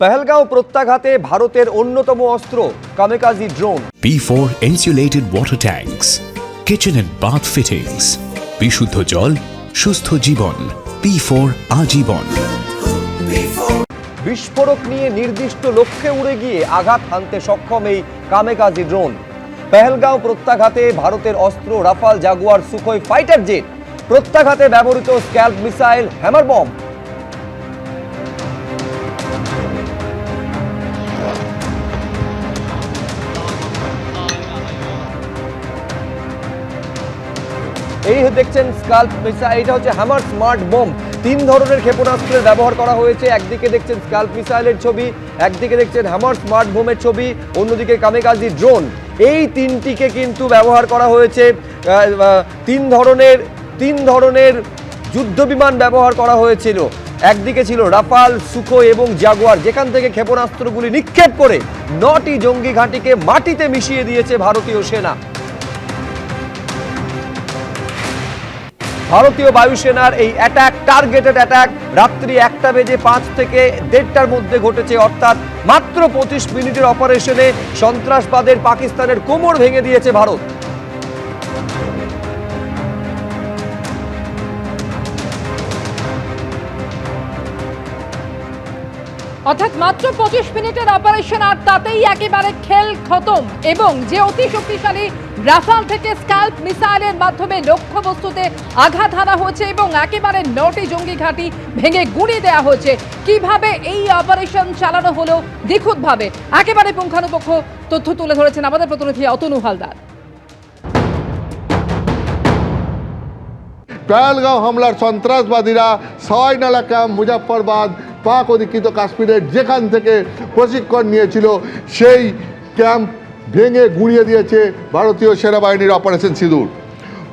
पहलगांव प्रत्याघाते भारतेर अन्यतम अस्त्र कामेकाजी drone. P4 insulated water tanks, kitchen and bath fittings, বিশুদ্ধ জল সুস্থ জীবন, P4 আজীবন। বিস্ফোরক নিয়ে নির্দিষ্ট লক্ষ্যে উড়ে গিয়ে আঘাত হানতে সক্ষম এই কামেকাজি ড্রোন। পহেলগাঁও প্রত্যাঘাতে ভারতের অস্ত্র Rafale Jaguar Sukhoi fighter jet, প্রত্যাঘাতে ব্যবহৃত স্ক্যাল্প মিসাইল হ্যামার বম। এই দেখছেন স্কাল্প মিসাইল, এটা হচ্ছে হ্যামার স্মার্ট বম। তিন ধরনের ক্ষেপণাস্ত্রের ব্যবহার করা হয়েছে। একদিকে দেখছেন স্কাল্প মিসাইলের ছবি, একদিকে দেখছেন হ্যামার স্মার্ট বোমের ছবি, অন্যদিকে কামেকাজি ড্রোন। এই তিনটিকে কিন্তু ব্যবহার করা হয়েছে। তিন ধরনের যুদ্ধ বিমান ব্যবহার করা হয়েছিল। একদিকে ছিল রাফাল, সুখোই এবং জাগুয়ার, যেখান থেকে ক্ষেপণাস্ত্রগুলি নিক্ষেপ করে 9টি জঙ্গি ঘাঁটিকে মাটিতে মিশিয়ে দিয়েছে ভারতীয় সেনা। ভারতীয় বায়ুসেনার এই অ্যাটাক, টার্গেটেড অ্যাটাক, রাত্রি 1:05 থেকে 1:30টার মধ্যে ঘটেছে। অর্থাৎ মাত্র 25 মিনিটের অপারেশনে সন্ত্রাসবাদের পাকিস্তানের কোমর ভেঙে দিয়েছে ভারত। অর্থাৎ মাত্র 25 মিনিটের অপারেশন, আর তাতেই একেবারে খেল খতম। এবং যে অতি শক্তিশালী রাফাল থেকে স্কাল্প মিসাইলের মাধ্যমে লক্ষ্যবস্তুতে আঘাত হানা হয়েছে এবং একেবারে 9টি জঙ্গি ঘাঁটি ভেঙে গুঁড়িয়ে দেওয়া হয়েছে। কিভাবে এই অপারেশন চালানো হলো নিখুঁতভাবে, একেবারে পুঙ্খানুপুঙ্খ তথ্য তুলে ধরেছেন আমাদের প্রতিনিধি অতনু হালদার। পহেলগাঁও হামলার সন্ত্রাসবাদীরা সওয়াইনালা ক্যাম্প, মুজাফফরবাদ, পাক অধিকৃত কাশ্মীরের যেখান থেকে প্রশিক্ষণ নিয়েছিল সেই ক্যাম্প ভেঙে গুঁড়িয়ে দিয়েছে ভারতীয় সেনাবাহিনীর অপারেশন সিঁদুর।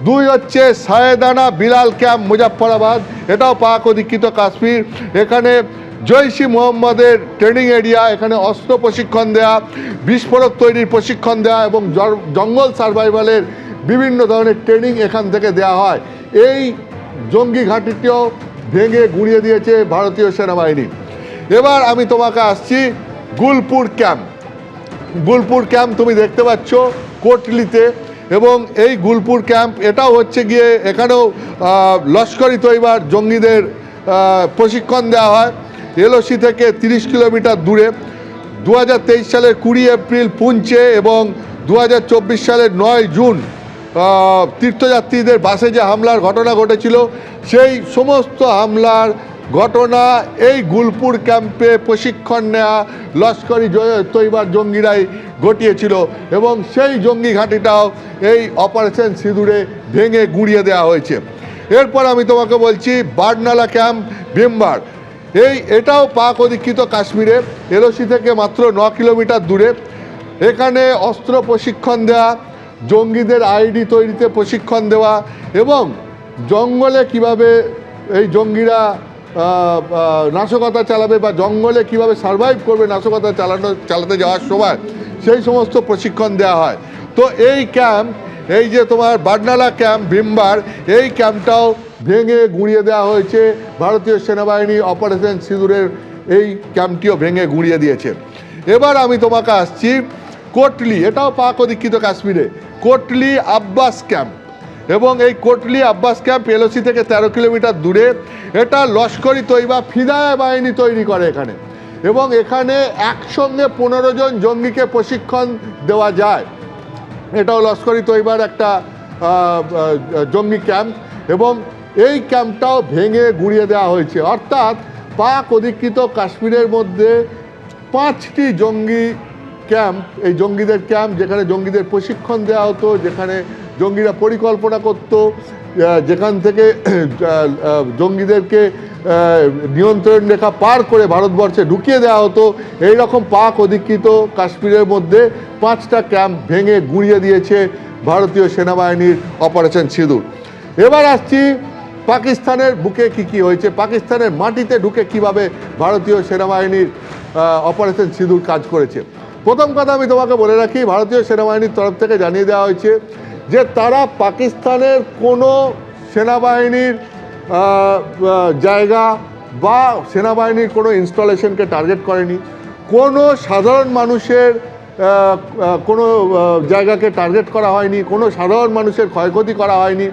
2 হচ্ছে সায়েদানা বিলাল ক্যাম্প, মুজাফফরাবাদ, এটাও পাক অধিকৃত কাশ্মীর। এখানে জৈশ-ই মোহাম্মদের ট্রেনিং এরিয়া, এখানে অস্ত্র প্রশিক্ষণ দেয়া, বিস্ফোরক তৈরির প্রশিক্ষণ দেওয়া এবং জঙ্গল সার্ভাইভালের বিভিন্ন ধরনের ট্রেনিং এখান থেকে দেওয়া হয়। এই জঙ্গি ঘাঁটিটিও ভেঙে গুঁড়িয়ে দিয়েছে ভারতীয় সেনাবাহিনী। এবার আমি তোমাকে আসছি গুলপুর ক্যাম্প। গুলপুর ক্যাম্প তুমি দেখতে পাচ্ছ কোটলিতে, এবং এই গুলপুর ক্যাম্প এটাও হচ্ছে গিয়ে এখানেও লস্করি তৈবার জঙ্গিদের প্রশিক্ষণ দেওয়া হয়। এলওসি থেকে 30 কিলোমিটার দূরে। 2023 সালের 20 এপ্রিল পুঞ্চে এবং 2024 সালের 9 জুন তীর্থযাত্রীদের বাসে যে হামলার ঘটনা ঘটেছিল, সেই সমস্ত হামলার ঘটনা এই গুলপুর ক্যাম্পে প্রশিক্ষণ নেওয়া লস্করি তৈবার জঙ্গিরাই ঘটিয়েছিল এবং সেই জঙ্গি ঘাঁটিটাও এই অপারেশন সিঁদুরে ভেঙে গুঁড়িয়ে দেওয়া হয়েছে। এরপর আমি তোমাকে বলছি বারনালা ক্যাম্প, ভীমবার। এটাও পাক অধিকৃত কাশ্মীরে, এলওসি থেকে মাত্র 9 কিলোমিটার দূরে। এখানে অস্ত্র প্রশিক্ষণ দেওয়া, জঙ্গিদের আইডি তৈরিতে প্রশিক্ষণ দেওয়া এবং জঙ্গলে কিভাবে এই জঙ্গিরা নাশকতা চালাবে বা জঙ্গলে কিভাবে সার্ভাইভ করবে নাশকতা চালাতে যাওয়ার সময়, সেই সমস্ত প্রশিক্ষণ দেওয়া হয়। তো এই ক্যাম্প, এই যে তোমার বারনালা ক্যাম্প, ভীমবার, এই ক্যাম্পটাও ভেঙে গুঁড়িয়ে দেওয়া হয়েছে। ভারতীয় সেনাবাহিনী অপারেশন সিঁদুরের এই ক্যাম্পটিও ভেঙে গুঁড়িয়ে দিয়েছে। এবার আমি তোমাকে আসছি কোটলি, এটাও পাক অধিকৃত কাশ্মীরে, কোটলি আব্বাস ক্যাম্প। এবং এই কোটলি আব্বাস ক্যাম্প এলওসি থেকে 13 কিলোমিটার দূরে। এটা লস্করি তৈবা ফিদায়া বাহিনী তৈরি করে এখানে, এবং এখানে একসঙ্গে 15 জন জঙ্গিকে প্রশিক্ষণ দেওয়া যায়। এটাও লস্করি তৈবার একটা জঙ্গি ক্যাম্প, এবং এই ক্যাম্পটাও ভেঙে গুঁড়িয়ে দেওয়া হয়েছে। অর্থাৎ পাক অধিকৃত কাশ্মীরের মধ্যে 5টি জঙ্গি ক্যাম্প, এই জঙ্গিদের ক্যাম্প, যেখানে জঙ্গিদের প্রশিক্ষণ দেওয়া হতো, যেখানে জঙ্গিরা পরিকল্পনা করত, যেখান থেকে জঙ্গিদেরকে নিয়ন্ত্রণ রেখা পার করে ভারতবর্ষে ঢুকিয়ে দেওয়া হতো। এই রকম পাক অধিকৃত কাশ্মীরের মধ্যে 5টা ক্যাম্প ভেঙে গুঁড়িয়ে দিয়েছে ভারতীয় সেনাবাহিনীর অপারেশন সিঁদুর। এবার আসছি পাকিস্তানের বুকে কি হয়েছে, পাকিস্তানের মাটিতে ঢুকে কিভাবে ভারতীয় সেনাবাহিনীর অপারেশন সিঁদুর কাজ করেছে। প্রথম কথা আমি তোমাকে বলে রাখি, ভারতীয় সেনাবাহিনীর তরফ থেকে জানিয়ে দেওয়া হয়েছে যে তারা পাকিস্তানের কোনো সেনাবাহিনীর জায়গা বা সেনাবাহিনীর কোনো ইনস্টলেশনকে টার্গেট করেনি, কোনো সাধারণ মানুষের কোনো জায়গাকে টার্গেট করা হয়নি, কোনো সাধারণ মানুষের ক্ষয়ক্ষতি করা হয়নি,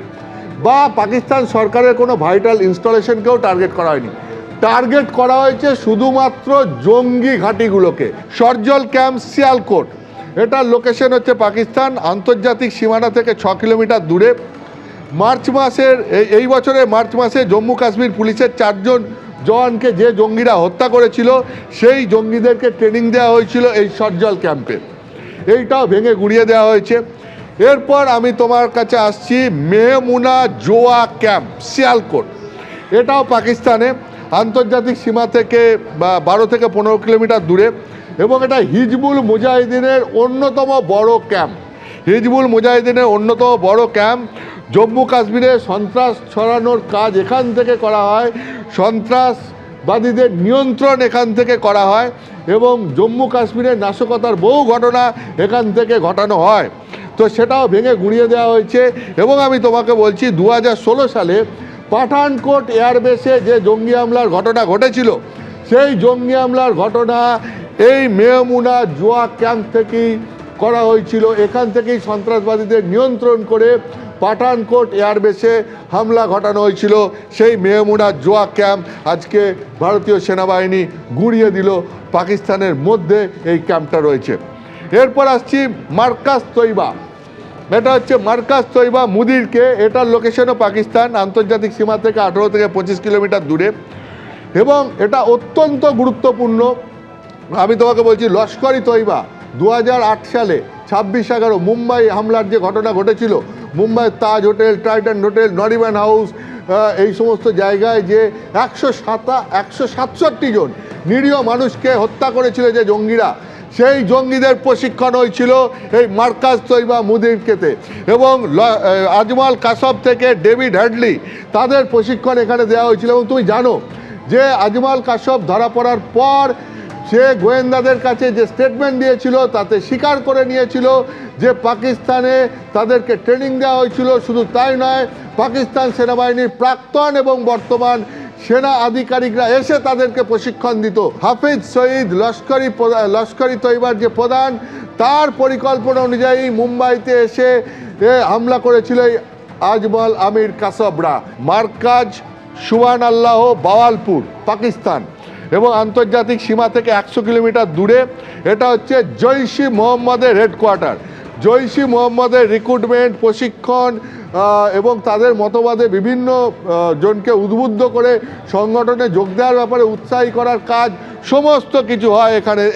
বা পাকিস্তান সরকারের কোনো ভাইটাল ইনস্টলেশনকেও টার্গেট করা হয়নি। টার্গেট করা হয়েছে শুধুমাত্র জঙ্গি ঘাঁটিগুলোকে। সরজল ক্যাম্প সিয়ালকোট, এটার লোকেশন হচ্ছে পাকিস্তান আন্তর্জাতিক সীমানা থেকে 6 কিলোমিটার দূরে। মার্চ মাসের এই বছরের মার্চ মাসে জম্মু কাশ্মীর পুলিশের 4 জন জওয়ানকে যে জঙ্গিরা হত্যা করেছিল সেই জঙ্গিদেরকে ট্রেনিং দেওয়া হয়েছিল এই সরজল ক্যাম্পে। এইটাও ভেঙে গুঁড়িয়ে দেওয়া হয়েছে। এরপর আমি তোমার কাছে আসছি মেহমুনা জোয়া ক্যাম্প সিয়ালকোট, এটাও পাকিস্তানে আন্তর্জাতিক সীমা থেকে 12 থেকে 15 কিলোমিটার দূরে, এবং এটা হিজবুল মুজাহিদিনের অন্যতম বড় ক্যাম্প। হিজবুল মুজাহিদিনের অন্যতম বড় ক্যাম্প। জম্মু কাশ্মীরে সন্ত্রাস ছড়ানোর কাজ এখান থেকে করা হয়, সন্ত্রাসবাদীদের নিয়ন্ত্রণ এখান থেকে করা হয়, এবং জম্মু কাশ্মীরের নাশকতার বহু ঘটনা এখান থেকে ঘটানো হয়। তো সেটাও ভেঙে গুঁড়িয়ে দেওয়া হয়েছে। এবং আমি তোমাকে বলছি 2016 সালে পাঠানকোট এয়ারবেসে যে জঙ্গি হামলার ঘটনা ঘটেছিল, সেই জঙ্গি হামলার ঘটনা এই মেহমুনা জোয়া ক্যাম্প থেকেই করা হয়েছিল। এখান থেকেই সন্ত্রাসবাদীদের নিয়ন্ত্রণ করে পাঠানকোট এয়ারবেসে হামলা ঘটানো হয়েছিল। সেই মেহমুনা জোয়া ক্যাম্প আজকে ভারতীয় সেনাবাহিনী গুঁড়িয়ে দিল। পাকিস্তানের মধ্যে এই ক্যাম্পটা রয়েছে। এরপর আসছি মার্কাজ তৈবা, এটা হচ্ছে মার্কাজ তৈবা মুদিরকে, এটার লোকেশনও পাকিস্তান আন্তর্জাতিক সীমা থেকে 18 থেকে 25 কিলোমিটার দূরে, এবং এটা অত্যন্ত গুরুত্বপূর্ণ। আমি তোমাকে বলছি লস্করি তৈবা 2008 সালে 26/11 মুম্বাই হামলার যে ঘটনা ঘটেছিল, Mumbai Taj hotel, Titan hotel, Nariman house, এই সমস্ত জায়গায় যে 167 জন নিরীহ মানুষকে হত্যা করেছিল যে জঙ্গিরা, সেই জঙ্গিদের প্রশিক্ষণ হয়েছিল এই মার্কাজ তৈবা মুদিরকেতে। এবং আজমল কাসব থেকে ডেভিড হ্যাডলি, তাদের প্রশিক্ষণ এখানে দেওয়া হয়েছিল। এবং তুমি জানো যে আজমল কাসব ধরা পড়ার পর সে গোয়েন্দাদের কাছে যে স্টেটমেন্ট দিয়েছিল তাতে স্বীকার করে নিয়েছিল যে পাকিস্তানে তাদেরকে ট্রেনিং দেওয়া হয়েছিল। শুধু তাই নয়, পাকিস্তান সেনাবাহিনীর প্রাক্তন এবং বর্তমান সেনা আধিকারিকরা এসে তাদেরকে প্রশিক্ষণ দিত। হাফিজ সঈদ লস্করি তৈবার যে প্রধান, তার পরিকল্পনা অনুযায়ী মুম্বাইতে এসে হামলা করেছিল এই আজমল আমির কাসবরা। মার্কাজ সুবহান আল্লাহ বাওয়ালপুর পাকিস্তান, এবং আন্তর্জাতিক সীমা থেকে 100 কিলোমিটার দূরে। এটা হচ্ছে জৈশ-ই মোহাম্মদের হেডকোয়ার্টার। জৈশ-ই মোহাম্মদের রিক্রুটমেন্ট, প্রশিক্ষণ এবং তাদের মতবাদে বিভিন্ন জনকে উদ্বুদ্ধ করে সংগঠনে যোগ দেওয়ার ব্যাপারে উৎসাহী করার কাজ সমস্ত কিছু হয়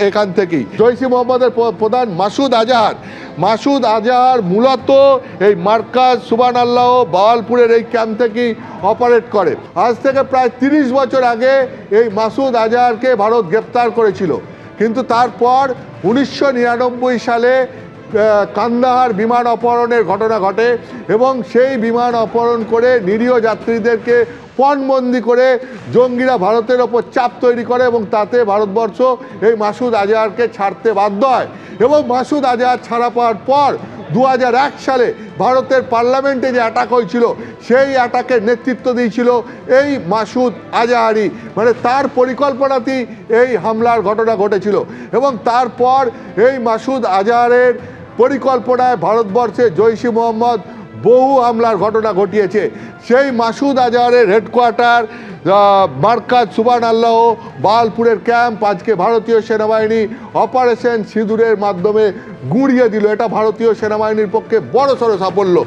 এখান থেকেই। জৈশ-ই মোহাম্মদের প্রধান মাসুদ আজহার মূলত এই মার্কাজ সুবহান আল্লাহ বাওয়ালপুরের এই ক্যাম্প থেকেই অপারেট করে। আজ থেকে প্রায় 30 বছর আগে এই মাসুদ আজহারকে ভারত গ্রেপ্তার করেছিল, কিন্তু তারপর 1999 সালে কান্দাহার বিমান অপহরণের ঘটনা ঘটে, এবং সেই বিমান অপহরণ করে নিরীহ যাত্রীদেরকে পণবন্দি করে জঙ্গিরা ভারতের ওপর চাপ তৈরি করে, এবং তাতে ভারতবর্ষ এই মাসুদ আজহারকে ছাড়তে বাধ্য হয়। এবং মাসুদ আজহার ছাড়া পাওয়ার পর 2001 সালে ভারতের পার্লামেন্টে যে অ্যাটাক হয়েছিল, সেই অ্যাটাকের নেতৃত্ব দিয়েছিল এই মাসুদ আজহারই, মানে তার পরিকল্পনাতেই এই হামলার ঘটনা ঘটেছিল। এবং তারপর এই মাসুদ আজহারের পরিকল্পনায় ভারতবর্ষে জৈশ-ই মোহাম্মদ বহু হামলার ঘটনা ঘটিয়েছে। সেই মাসুদ আজহারের হেডকোয়ার্টার মার্কাজ সুবহান আল্লাহ বাওয়ালপুরের ক্যাম্প আজকে ভারতীয় সেনাবাহিনী অপারেশন সিঁদুরের মাধ্যমে গুঁড়িয়ে দিল। এটা ভারতীয় সেনাবাহিনীর পক্ষে বড়সড় সাফল্য।